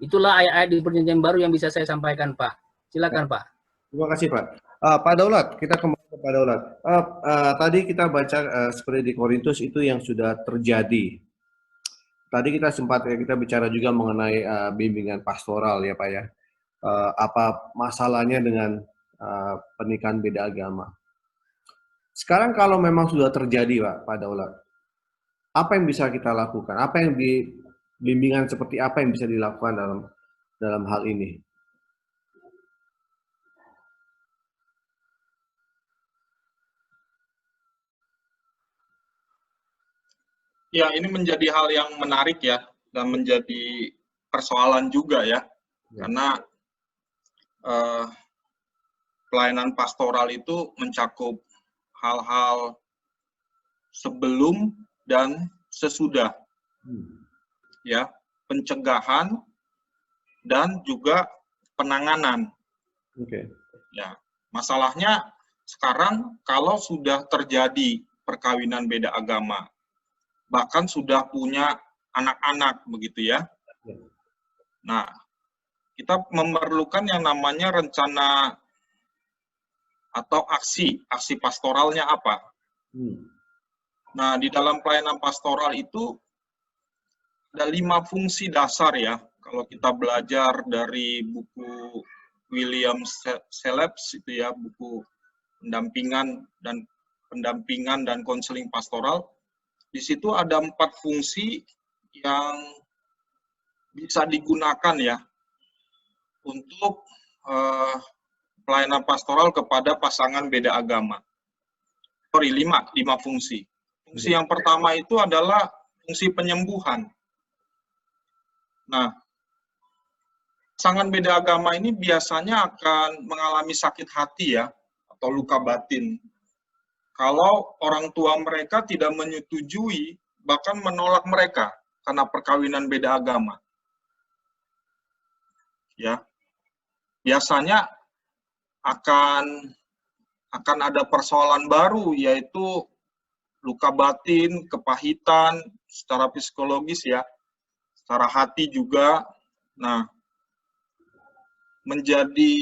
Itulah ayat-ayat di Perjanjian Baru yang bisa saya sampaikan, Pak. Silakan, Pak. Terima kasih, Pak. Pak Daulat, kita kembali ke Pak Daulat. Tadi kita baca seperti di Korintus itu yang sudah terjadi. Tadi kita sempat kita bicara juga mengenai bimbingan pastoral ya, Pak ya. Apa masalahnya dengan pernikahan beda agama? Sekarang kalau memang sudah terjadi, Pak Daulat, apa yang bisa kita lakukan? Apa yang di bimbingan seperti apa yang bisa dilakukan dalam hal ini? Ya, ini menjadi hal yang menarik ya, dan menjadi persoalan juga ya, karena pelayanan pastoral itu mencakup hal-hal sebelum dan sesudah, ya, pencegahan dan juga penanganan. Ya, masalahnya sekarang kalau sudah terjadi perkawinan beda agama, bahkan sudah punya anak-anak begitu ya. Nah, kita memerlukan yang namanya rencana atau aksi pastoralnya apa. Nah, di dalam pelayanan pastoral itu ada 5 fungsi dasar ya. Kalau kita belajar dari buku William Selebs itu ya, buku pendampingan dan konseling pastoral. Di situ ada 4 fungsi yang bisa digunakan ya untuk pelayanan pastoral kepada pasangan beda agama. 5 fungsi. Fungsi yang pertama itu adalah fungsi penyembuhan. Nah, pasangan beda agama ini biasanya akan mengalami sakit hati ya, atau luka batin. Kalau orang tua mereka tidak menyetujui, bahkan menolak mereka karena perkawinan beda agama. Ya, biasanya akan ada persoalan baru, yaitu luka batin, kepahitan, secara psikologis ya, secara hati juga. Nah, menjadi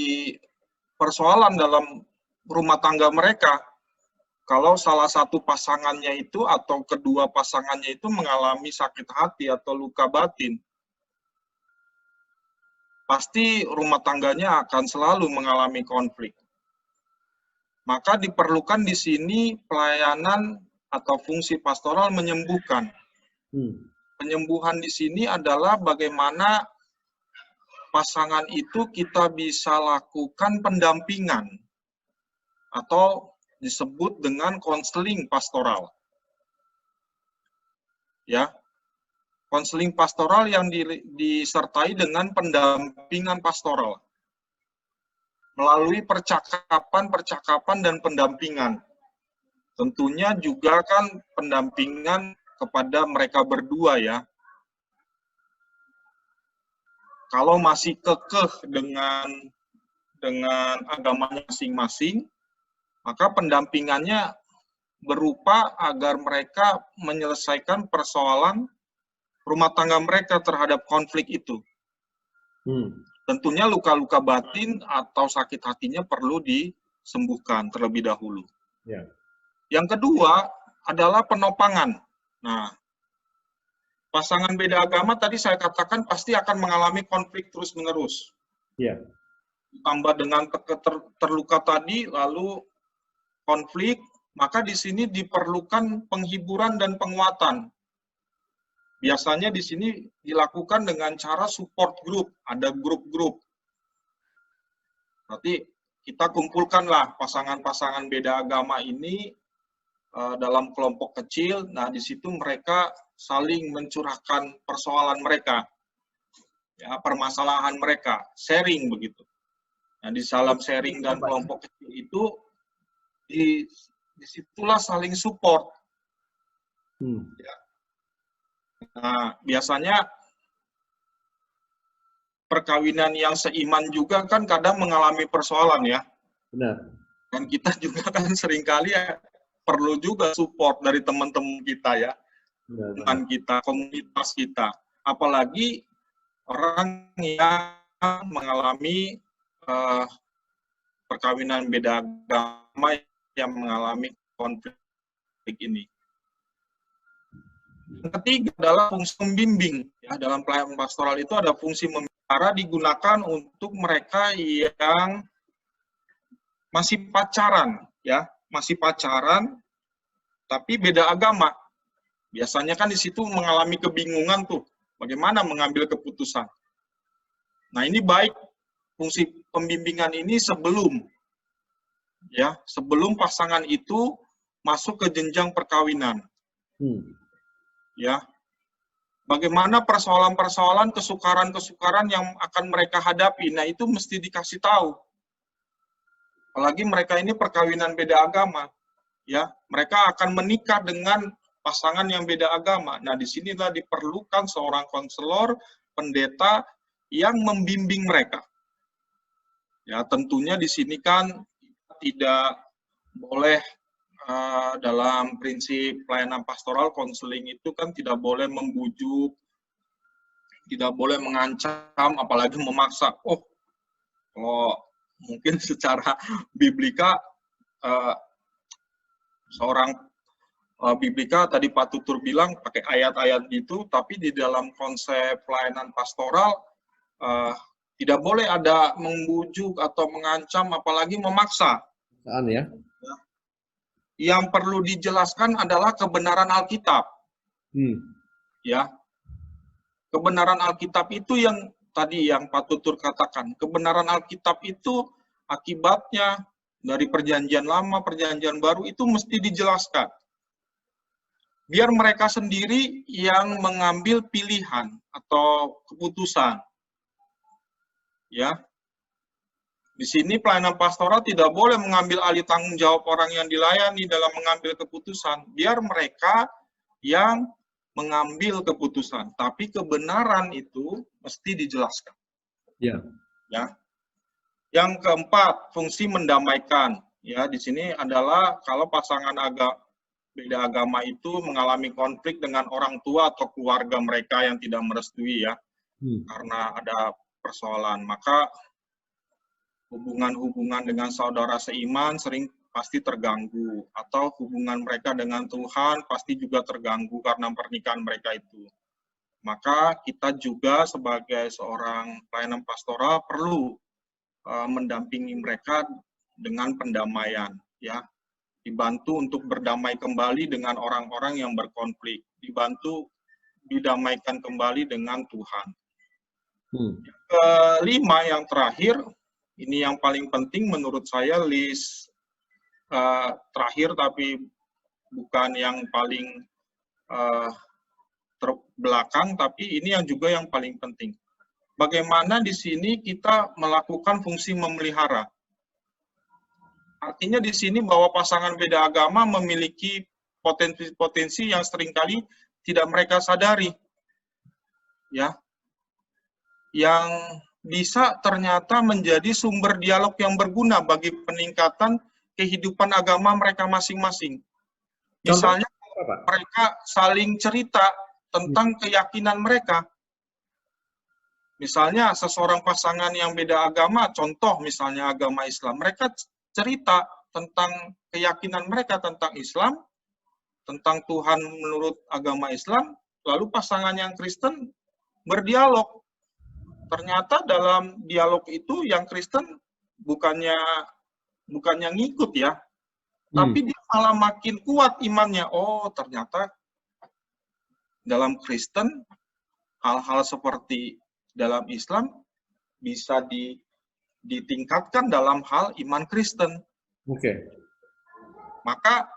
persoalan dalam rumah tangga mereka kalau salah satu pasangannya itu atau kedua pasangannya itu mengalami sakit hati atau luka batin. Pasti rumah tangganya akan selalu mengalami konflik. Maka diperlukan di sini pelayanan atau fungsi pastoral menyembuhkan. Penyembuhan di sini adalah bagaimana pasangan itu kita bisa lakukan pendampingan atau disebut dengan konseling pastoral. Ya. Konseling pastoral yang disertai dengan pendampingan pastoral. Melalui percakapan dan pendampingan. Tentunya juga kan pendampingan kepada mereka berdua ya. Kalau masih kekeh dengan agamanya masing-masing, maka pendampingannya berupa agar mereka menyelesaikan persoalan rumah tangga mereka terhadap konflik itu. Tentunya luka-luka batin atau sakit hatinya perlu disembuhkan terlebih dahulu. Yang kedua adalah penopangan. Nah, pasangan beda agama tadi saya katakan pasti akan mengalami konflik terus-menerus. Ditambah dengan terluka tadi, lalu konflik, maka di sini diperlukan penghiburan dan penguatan. Biasanya di sini dilakukan dengan cara support group, ada grup-grup. Berarti kita kumpulkanlah pasangan-pasangan beda agama ini dalam kelompok kecil. Nah, di situ mereka saling mencurahkan persoalan mereka, ya, permasalahan mereka, sharing begitu. Nah, di dalam sharing dan kelompok kecil itu disitulah saling support. Ya. Nah, biasanya perkawinan yang seiman juga kan kadang mengalami persoalan ya. Benar. Dan kita juga kan seringkali ya perlu juga support dari teman-teman kita ya. Teman kita, komunitas kita. Apalagi orang yang mengalami perkawinan beda agama yang mengalami konflik ini. Yang ketiga adalah fungsi membimbing. Ya, dalam pelayanan pastoral itu ada fungsi membimbing, digunakan untuk mereka yang masih pacaran, ya, masih pacaran, tapi beda agama. Biasanya kan di situ mengalami kebingungan tuh, bagaimana mengambil keputusan. Nah, ini baik fungsi pembimbingan ini sebelum, ya, sebelum pasangan itu masuk ke jenjang perkawinan. Ya, bagaimana persoalan-persoalan, kesukaran-kesukaran yang akan mereka hadapi. Nah, itu mesti dikasih tahu. Apalagi mereka ini perkawinan beda agama. Ya, mereka akan menikah dengan pasangan yang beda agama. Nah, disinilah diperlukan seorang konselor, pendeta yang membimbing mereka. Ya, tentunya di sini kan tidak boleh dalam prinsip pelayanan pastoral, konseling itu kan tidak boleh membujuk, tidak boleh mengancam, apalagi memaksa. Oh, kalau mungkin secara biblika, seorang biblika tadi Pak Tutur bilang pakai ayat-ayat gitu, tapi di dalam konsep pelayanan pastoral tidak boleh ada membujuk atau mengancam, apalagi memaksa. Ya. Yang perlu dijelaskan adalah kebenaran Alkitab. Ya, kebenaran Alkitab itu yang tadi yang Pak Tutur katakan. Kebenaran Alkitab itu akibatnya dari perjanjian lama, perjanjian baru itu mesti dijelaskan. Biar mereka sendiri yang mengambil pilihan atau keputusan. Ya. Di sini pelayanan pastoral tidak boleh mengambil alih tanggung jawab orang yang dilayani dalam mengambil keputusan. Biar mereka yang mengambil keputusan, tapi kebenaran itu mesti dijelaskan. Ya. Ya. Yang keempat, fungsi mendamaikan. Ya, di sini adalah kalau pasangan beda agama itu mengalami konflik dengan orang tua atau keluarga mereka yang tidak merestui, ya, karena ada persoalan, maka hubungan-hubungan dengan saudara seiman sering pasti terganggu, atau hubungan mereka dengan Tuhan pasti juga terganggu karena pernikahan mereka itu. Maka kita juga sebagai seorang pelayanan pastoral perlu mendampingi mereka dengan pendamaian, ya, dibantu untuk berdamai kembali dengan orang-orang yang berkonflik, dibantu didamaikan kembali dengan Tuhan. Kelima, yang terakhir, ini yang paling penting menurut saya, list terakhir tapi bukan yang paling terbelakang, tapi ini yang juga yang paling penting. Bagaimana di sini kita melakukan fungsi memelihara. Artinya di sini bahwa pasangan beda agama memiliki potensi-potensi yang seringkali tidak mereka sadari. Ya. Yang bisa ternyata menjadi sumber dialog yang berguna bagi peningkatan kehidupan agama mereka masing-masing. Misalnya, mereka saling cerita tentang keyakinan mereka. Misalnya, seseorang pasangan yang beda agama, contoh misalnya agama Islam, mereka cerita tentang keyakinan mereka tentang Islam, tentang Tuhan menurut agama Islam, lalu pasangan yang Kristen berdialog. Ternyata dalam dialog itu yang Kristen bukannya ngikut, ya, tapi dia malah makin kuat imannya. Oh, ternyata dalam Kristen hal-hal seperti dalam Islam bisa ditingkatkan dalam hal iman Kristen. Maka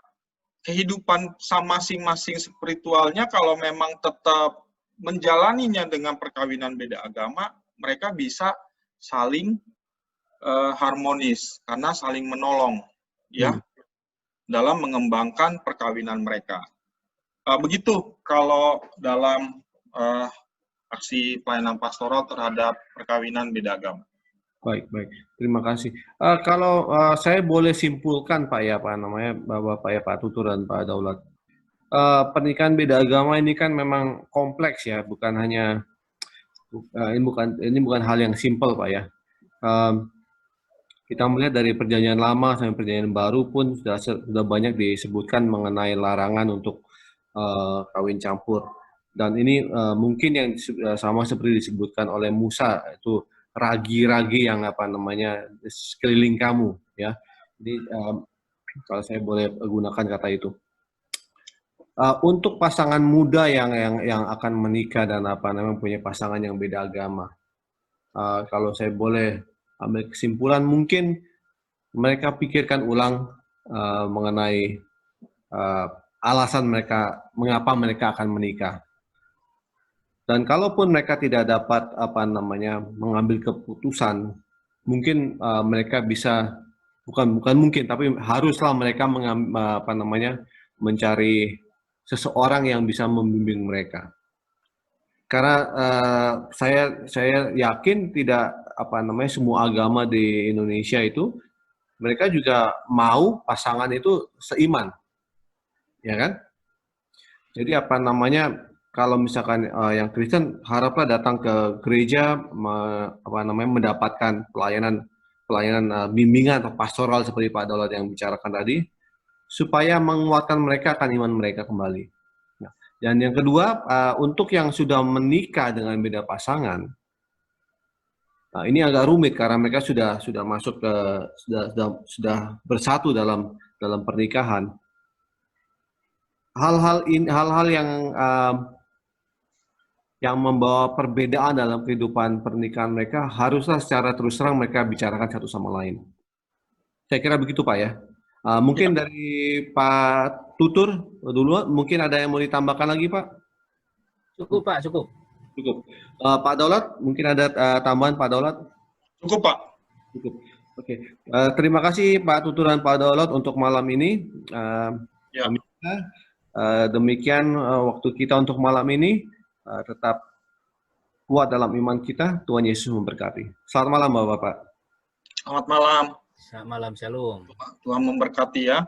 kehidupan masing-masing spiritualnya kalau memang tetap menjalaninya dengan perkawinan beda agama, mereka bisa saling harmonis karena saling menolong, ya, dalam mengembangkan perkawinan mereka. Begitu kalau dalam aksi pelayanan pastoral terhadap perkawinan beda agama. Baik. Terima kasih. Kalau saya boleh simpulkan, Pak, ya, Bapak ya, Pak Tutur dan Pak Daulat. Pernikahan beda agama ini kan memang kompleks, ya, bukan hanya Ini bukan hal yang simpel, Pak ya. Kita melihat dari perjanjian lama sampai perjanjian baru pun sudah banyak disebutkan mengenai larangan untuk kawin campur. Dan ini mungkin yang sama seperti disebutkan oleh Musa, itu ragi-ragi yang sekeliling kamu, ya. Jadi kalau saya boleh gunakan kata itu. Untuk pasangan muda yang akan menikah dan punya pasangan yang beda agama, kalau saya boleh ambil kesimpulan, mungkin mereka pikirkan ulang mengenai alasan mereka mengapa mereka akan menikah. Dan kalaupun mereka tidak dapat mengambil keputusan, mungkin mereka bisa bukan mungkin, tapi haruslah mereka mencari seseorang yang bisa membimbing mereka. Karena saya yakin tidak semua agama di Indonesia itu mereka juga mau pasangan itu seiman, ya kan? Jadi kalau misalkan yang Kristen haraplah datang ke gereja mendapatkan pelayanan bimbingan atau pastoral seperti Pak Daulat yang bicarakan tadi, supaya menguatkan mereka akan iman mereka kembali. Nah, dan yang kedua, untuk yang sudah menikah dengan beda pasangan, nah, ini agak rumit karena mereka sudah masuk ke sudah bersatu dalam pernikahan. Hal-hal yang membawa perbedaan dalam kehidupan pernikahan mereka haruslah secara terus terang mereka bicarakan satu sama lain. Saya kira begitu, Pak ya. Mungkin dari Pak Tutur dulu, mungkin ada yang mau ditambahkan lagi, Pak? Cukup, Pak, cukup. Cukup. Pak Daulat, mungkin ada tambahan, Pak Daulat? Cukup, Pak. Cukup. Oke. Terima kasih Pak Tutur dan Pak Daulat untuk malam ini. Ya. Demikian waktu kita untuk malam ini. Tetap kuat dalam iman kita. Tuhan Yesus memberkati. Selamat malam, Bapak-Bapak. Selamat malam. Selamat malam, Shalom. Tuhan memberkati ya.